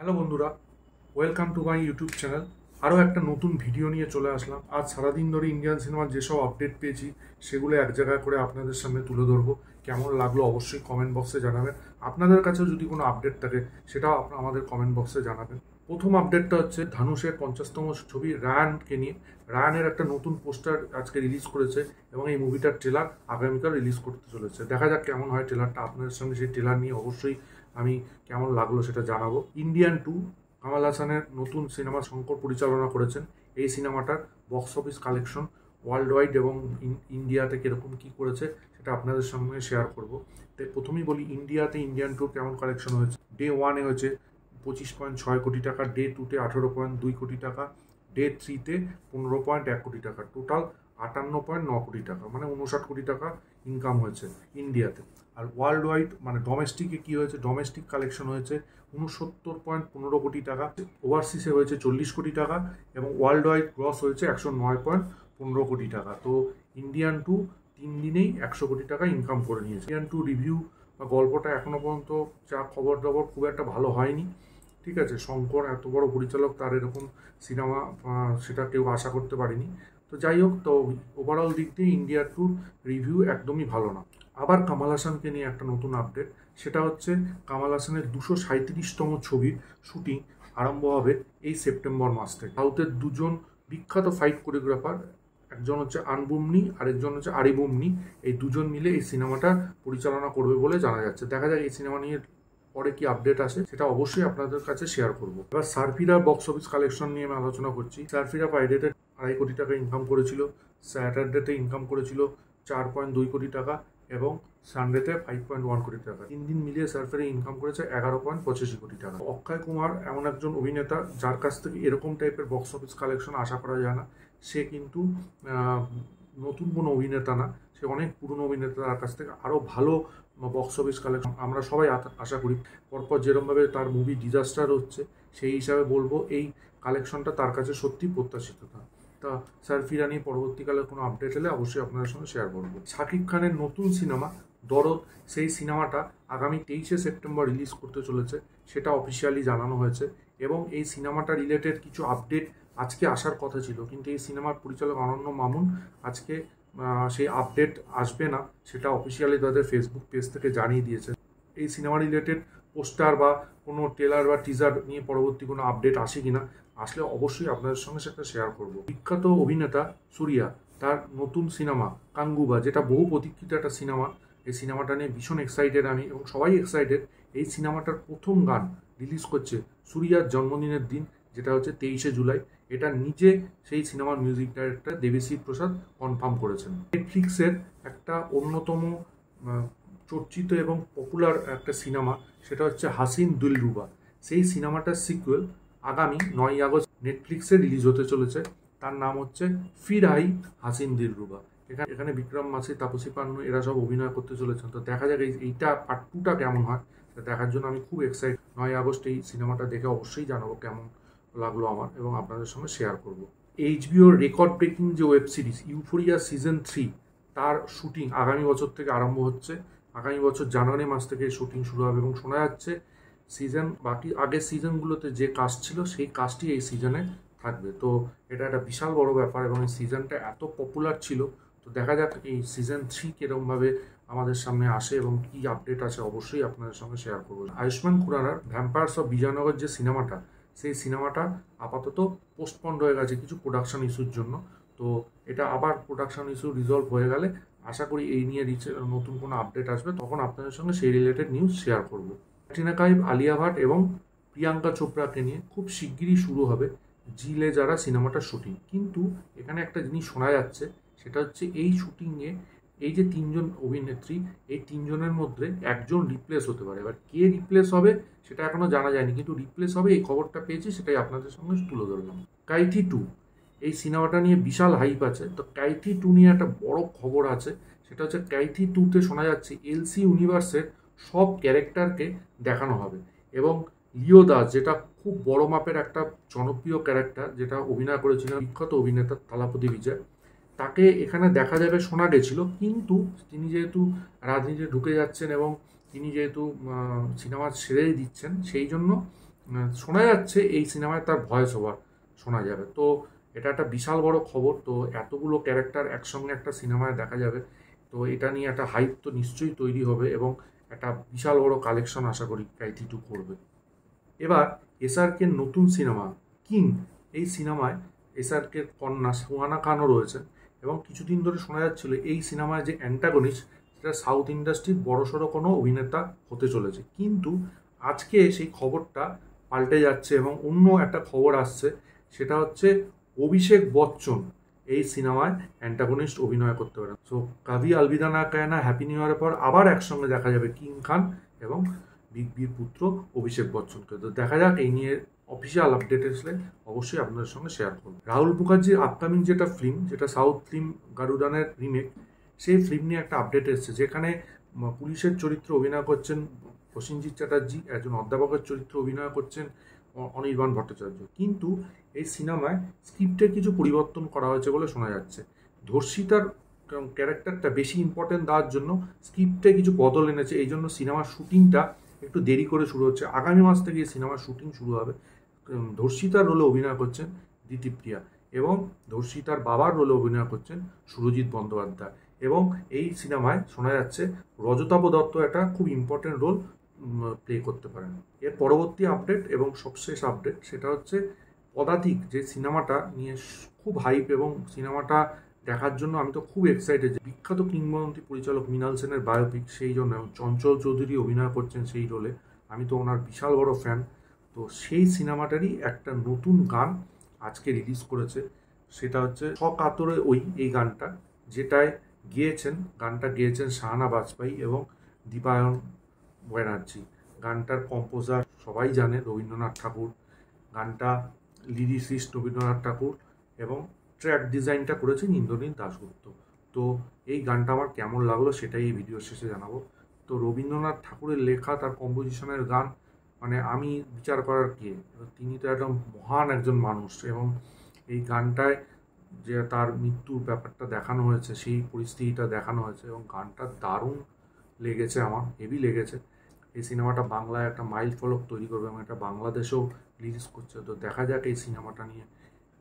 Hello বন্ধুরা, welcome to my YouTube channel. আরও একটা নতুন ভিডিও নিয়ে চলে আসলাম। আজ সারাদিন ধরে ইন্ডিয়ান সিনেমার যেসব আপডেট পেয়েছি সেগুলো এক জায়গায় করে আপনাদের সামনে তুলে ধরবো। কেমন লাগলো অবশ্যই কমেন্ট বক্সে জানাবেন। আপনাদের কাছেও যদি কোনো আপডেট থাকে সেটাও আমাদের কমেন্ট বক্সে জানাবেন। প্রথম আপডেটটা হচ্ছে ধানুষের 50তম ছবি রায়ানকে নিয়ে। রায়ানের একটা নতুন পোস্টার আজকে রিলিজ করেছে এবং এই মুভিটার ট্রেলার আগামীকাল রিলিজ করতে চলেছে। দেখা যাক কেমন হয় ট্রেলারটা। আপনাদের সঙ্গে সেই ট্রেলার নিয়ে অবশ্যই আমি কেমন লাগলো সেটা জানাবো। ইন্ডিয়ান 2 কামাল হাসানের নতুন সিনেমা শঙ্কর পরিচালনা করেছেন। এই সিনেমাটার box office collection world wide এবং ইন্ডিয়াতে কীরকম কী করেছে সেটা আপনাদের সঙ্গে শেয়ার করব। তাই প্রথমেই বলি, ইন্ডিয়াতে ইন্ডিয়ান 2 কেমন কালেকশন হয়েছে। ডে 1-এ হয়েছে 25.6 কোটি টাকা, ডে 2-তে 18.2 কোটি টাকা, ডে 3-তে 15.1 কোটি টাকা, টোটাল 58.9 কোটি টাকা, মানে 59 কোটি টাকা ইনকাম হয়েছে ইন্ডিয়াতে। আর ওয়ার্ল্ড ওয়াইড মানে ডোমেস্টিকে কী হয়েছে, ডোমেস্টিক কালেকশন হয়েছে 69.15 কোটি টাকা, ওভারসিসে হয়েছে 40 কোটি টাকা এবং ওয়ার্ল্ড ওয়াইড গ্রস হয়েছে 109.15 কোটি টাকা। তো ইন্ডিয়ান 2 3 দিনেই 100 কোটি টাকা ইনকাম করে নিয়েছে। ইন্ডিয়ান 2 রিভিউ বা গল্পটা এখনও পর্যন্ত যা খবর খুব একটা ভালো হয়নি। ঠিক আছে, শঙ্কর এত বড় পরিচালক, তার এরকম সিনেমা সেটা কেউ আশা করতে পারেনি। তো যাই হোক, তো ওভারঅল দিক দিয়ে ইন্ডিয়া 2 রিভিউ একদমই ভালো না। আবার কামাল হাসানকে নিয়ে একটা নতুন আপডেট, সেটা হচ্ছে কামাল হাসানের 237তম ছবির শুটিং আরম্ভ হবে এই সেপ্টেম্বর মাস থেকে। সাউথের দুজন বিখ্যাত ফাইট কোরিওগ্রাফার, একজন হচ্ছে আনবুমনি, আরেকজন হচ্ছে আরিবুমনি, এই দুজন মিলে এই সিনেমাটা পরিচালনা করবে বলে জানা যাচ্ছে। দেখা যাক এই সিনেমা নিয়ে পরে কি আপডেট আসে, সেটা অবশ্যই আপনাদের কাছে শেয়ার করব। এবার সার্ফিরা বক্স অফিস কালেকশন নিয়ে আমি আলোচনা করছি। সার্ফিরা ফ্রাইডেতে 2.5 কোটি টাকা ইনকাম করেছিল, স্যাটারডেতে ইনকাম করেছিল 4.2 কোটি টাকা এবং সানডেতে 5.1 কোটি টাকা। 3 দিন মিলিয়ে সার্ফিরা ইনকাম করেছে 11.85 কোটি টাকা। অক্ষয় কুমার এমন একজন অভিনেতা যার কাছ থেকে এরকম টাইপের বক্স অফিস কালেকশন আশা করা যায় না। সে কিন্তু নতুন কোনো অভিনেতা না, সে অনেক পুরনো অভিনেতা, তার কাছ থেকে আরও ভালো বক্স অফিস কালেকশন আমরা সবাই আশা করি। পরপর যেরকমভাবে তার মুভি ডিজাস্টার হচ্ছে, সেই হিসাবে বলবো এই কালেকশনটা তার কাছে সত্যি প্রত্যাশিত না। তা সার্ফিরা নিয়ে পরবর্তীকালে কোনো আপডেট এলে অবশ্যই আপনাদের সঙ্গে শেয়ার করবো। শাকিব খানের নতুন সিনেমা দরদ, সেই সিনেমাটা আগামী 23শে সেপ্টেম্বর রিলিজ করতে চলেছে, সেটা অফিসিয়ালি জানানো হয়েছে। এবং এই সিনেমাটা রিলেটেড কিছু আপডেট আজকে আসার কথা ছিল, কিন্তু এই সিনেমার পরিচালক অনন্য মামুন আজকে সেই আপডেট আসবে না, সেটা অফিসিয়ালি তাদের ফেসবুক পেজ থেকে জানিয়ে দিয়েছে। এই সিনেমা রিলেটেড পোস্টার বা কোনো ট্রেলার বা টিজার নিয়ে পরবর্তী কোনো আপডেট আসে কিনা, আসলে অবশ্যই আপনাদের সঙ্গে সেটা শেয়ার করব। বিখ্যাত অভিনেতা সূর্যা তার নতুন সিনেমা কাঙ্গুবা, যেটা বহু প্রতীক্ষিত একটা সিনেমা, এই সিনেমাটা নিয়ে ভীষণ এক্সাইটেড আমি এবং সবাই এক্সাইটেড। এই সিনেমাটার প্রথম গান রিলিজ করছে সূর্যার জন্মদিনের দিন, যেটা হচ্ছে 23শে জুলাই। এটা নিজে সেই সিনেমার মিউজিক ডাইরেক্টর দেবেশ্রী প্রসাদ কনফার্ম করেছেন। নেটফ্লিক্সের একটা অন্যতম চর্চিত এবং পপুলার একটা সিনেমা, সেটা হচ্ছে হাসিন দিলরুবা। সেই সিনেমাটার সিকুয়েল আগামী 9ই আগস্ট নেটফ্লিক্সে রিলিজ হতে চলেছে। তার নাম হচ্ছে ফির আই হাসিন দিলরুবা। এখানে বিক্রম মাসি, তাপসী পান্নু এরা সব অভিনয় করতে চলেছেন। তো দেখা যাক এইটা পার্ট 2টা কেমন হয়, সেটা দেখার জন্য আমি খুব এক্সাইটেড। 9ই আগস্ট এই সিনেমাটা দেখে অবশ্যই জানাবো কেমন লাগলো আমার এবং আপনাদের সঙ্গে শেয়ার করব। এইচবিওর রেকর্ড ব্রেকিং যে ওয়েব সিরিজ ইউফোরিয়া সিজন 3, তার শুটিং আগামী বছর থেকে আরম্ভ হচ্ছে। আগামী বছর জানুয়ারি মাস থেকে শুটিং শুরু হবে এবং শোনা যাচ্ছে বাকি আগের সিজনগুলোতে যে কাস্ট ছিল সেই কাস্টই এই সিজনে থাকবে। তো এটা একটা বিশাল বড় ব্যাপার এবং এই সিজনটা এত পপুলার ছিল। তো দেখা যাক এই সিজন 3 কিরকমভাবে আমাদের সামনে আসে এবং কি আপডেট আছে অবশ্যই আপনাদের সঙ্গে শেয়ার করবো। আয়ুষ্মান খুরানার ভ্যাম্পায়ার্স অফ বিজয়নগর যে সিনেমাটা, সেই সিনেমাটা আপাতত পোস্টপন্ড হয়ে গেছে কিছু প্রোডাকশন ইস্যুর জন্য। তো এটা আবার প্রোডাকশন ইস্যু রিজলভ হয়ে গেলে আশা করি এই নিয়ে নতুন কোনো আপডেট আসবে, তখন আপনাদের সঙ্গে সেই রিলেটেড নিউজ শেয়ার করব। ক্যাটরিনা কাইফ, আলিয়া ভাট এবং প্রিয়াঙ্কা চোপড়াকে নিয়ে খুব শিগগিরই শুরু হবে জিলে যারা সিনেমাটার শুটিং। কিন্তু এখানে একটা জিনিস শোনা যাচ্ছে, সেটা হচ্ছে এই শুটিংয়ে এই যে 3জন অভিনেত্রী, এই 3জনের মধ্যে একজন রিপ্লেস হতে পারে। এবার কে রিপ্লেস হবে সেটা এখনো জানা যায়নি, কিন্তু রিপ্লেস হবে এই খবরটা পেয়েছি, সেটাই আপনাদের সঙ্গে তুলে ধরলাম। কাইথি 2 এই সিনেমাটা নিয়ে বিশাল হাইপ আছে। তো কাইথি 2 নিয়ে একটা বড় খবর আছে, সেটা হচ্ছে কাইথি 2-তে শোনা যাচ্ছে এলসি ইউনিভার্সের সব ক্যারেক্টারকে দেখানো হবে এবং লিও দাস, যেটা খুব বড় মাপের একটা জনপ্রিয় ক্যারেক্টার, যেটা অভিনয় করেছিলেন বিখ্যাত অভিনেতা থালাপতি বিজয়, তাকে এখানে দেখা যাবে শোনা গেছিল। কিন্তু তিনি যেহেতু রাজনীতিতে ঢুকে যাচ্ছেন এবং তিনি যেহেতু সিনেমা ছেড়েই দিচ্ছেন, সেই জন্য শোনা যাচ্ছে এই সিনেমায় তার ভয়েস ওভার শোনা যাবে। তো এটা একটা বিশাল বড় খবর। তো এতগুলো ক্যারেক্টার একসঙ্গে একটা সিনেমায় দেখা যাবে, তো এটা নিয়ে একটা হাইপ তো নিশ্চয়ই তৈরি হবে এবং একটা বিশাল বড় কালেকশন আশা করি ক্রাইতি 2 করবে। এবার এসআরকে নতুন সিনেমা কিং, এই সিনেমায় এসআরকে কন্যা সুহানা খানও রয়েছে এবং কিছুদিন ধরে শোনা যাচ্ছিল এই সিনেমায় যে অ্যান্টাগনিস্ট সেটা সাউথ ইন্ডাস্ট্রির বড়সড় কোনো অভিনেতা হতে চলেছে। কিন্তু আজকে সেই খবরটা পাল্টে যাচ্ছে এবং অন্য একটা খবর আসছে, সেটা হচ্ছে অভিষেক বচ্চন এই সিনেমায় অ্যান্টাগনিস্ট অভিনয় করতে পারে। সো কাভি আলবিদা না কায়না হ্যাপি নিউ ইয়ারের পর আবার একসঙ্গে দেখা যাবে কিং খান এবং বিগ বির পুত্র অভিষেক বচ্চনকে। তো দেখা যাক, এই নিয়ে অফিসিয়াল আপডেট আসলে অবশ্যই আপনাদের সঙ্গে শেয়ার করব। রাহুল মুখার্জির আপকামিং যেটা ফিল্ম, যেটা সাউথ ফিল্ম গারুডানের রিমেক, সেই ফিল্ম নিয়ে একটা আপডেট এসেছে, যেখানে পুলিশের চরিত্রে অভিনয় করছেন প্রসেনজিৎ চ্যাটার্জি, একজন অধ্যাপকের চরিত্রে অভিনয় করছেন অনির্বাণ ভট্টাচার্য। কিন্তু এই সিনেমায় স্ক্রিপ্টের কিছু পরিবর্তন করা হয়েছে বলে শোনা যাচ্ছে। ধর্ষিতার ক্যারেক্টারটা বেশি ইম্পর্টেন্ট দেওয়ার জন্য স্ক্রিপ্টে কিছু বদল এনেছে। এই জন্য সিনেমার শুটিংটা একটু দেরি করে শুরু হচ্ছে। আগামী মাস থেকে এই সিনেমার শুটিং শুরু হবে। ধর্ষিতার রোলে অভিনয় করছেন দিতিপ্রিয়া এবং ধর্ষিতার বাবার রোলে অভিনয় করছেন সুরজিৎ বন্দ্যোপাধ্যায়। এবং এই সিনেমায় শোনা যাচ্ছে রজতাভ দত্ত একটা খুব ইম্পর্টেন্ট রোল প্লে করতে পারেন। এর পরবর্তী আপডেট এবং সবশেষ আপডেট সেটা হচ্ছে পদাতিক, যে সিনেমাটা নিয়ে খুব হাইপ এবং সিনেমাটা দেখার জন্য আমি তো খুব এক্সাইটেড। বিখ্যাত কিংবদন্তি পরিচালক মৃণাল সেনের বায়োপিক, সেই জন্য চঞ্চল চৌধুরী অভিনয় করছেন সেই রোলে। আমি তো ওনার বিশাল বড় ফ্যান। তো সেই সিনেমাটারই একটা নতুন গান আজকে রিলিজ করেছে, সেটা হচ্ছে সকাতরে ওই এই গানটা, যেটায় গানটা গেয়েছেন শাহানা বাজপেয়ী এবং দীপায়ন ব্যানার্জি। গানটার কম্পোজার সবাই জানে রবীন্দ্রনাথ ঠাকুর, গানটা লিরিসিস্ট রবীন্দ্রনাথ ঠাকুর এবং ট্র্যাক ডিজাইনটা করেছেন ইন্দ্রনীল দাশগুপ্ত। তো এই গানটা আমার কেমন লাগলো সেটাই এই ভিডিওর শেষে জানাবো। তো রবীন্দ্রনাথ ঠাকুরের লেখা, তার কম্পোজিশনের গান, মানে আমি বিচার করার কে, তিনি তো একদম মহান একজন মানুষ। এবং এই গানটায় যে তার মৃত্যুর ব্যাপারটা দেখানো হয়েছে, সেই পরিস্থিতিটা দেখানো হয়েছে এবং গানটা দারুণ লেগেছে, আমার হেভি লেগেছে। এই সিনেমাটা বাংলায় একটা মাইল ফলক তৈরি করবে এবং এটা বাংলাদেশেও রিলিজ করছে। তো দেখা যাক এই সিনেমাটা নিয়ে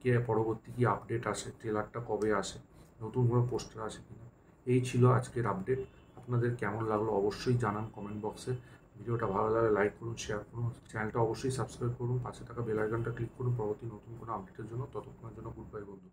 কে পরবর্তী কী আপডেট আসে, ট্রেলারটা কবে আসে, নতুন কোনো পোস্টার আসে কিনা। এই ছিল আজকের আপডেট। আপনাদের কেমন লাগলো অবশ্যই জানান কমেন্ট বক্সে। ভিডিওটা ভালো লাগলে লাইক করুন, শেয়ার করুন, চ্যানেলটা অবশ্যই সাবস্ক্রাইব করুন, পাশে থাকা বেল আইকনটা ক্লিক করুন পরবর্তী নতুন কোনো আপডেটের জন্য। ততক্ষণের জন্য গুড বাই বন্ধু।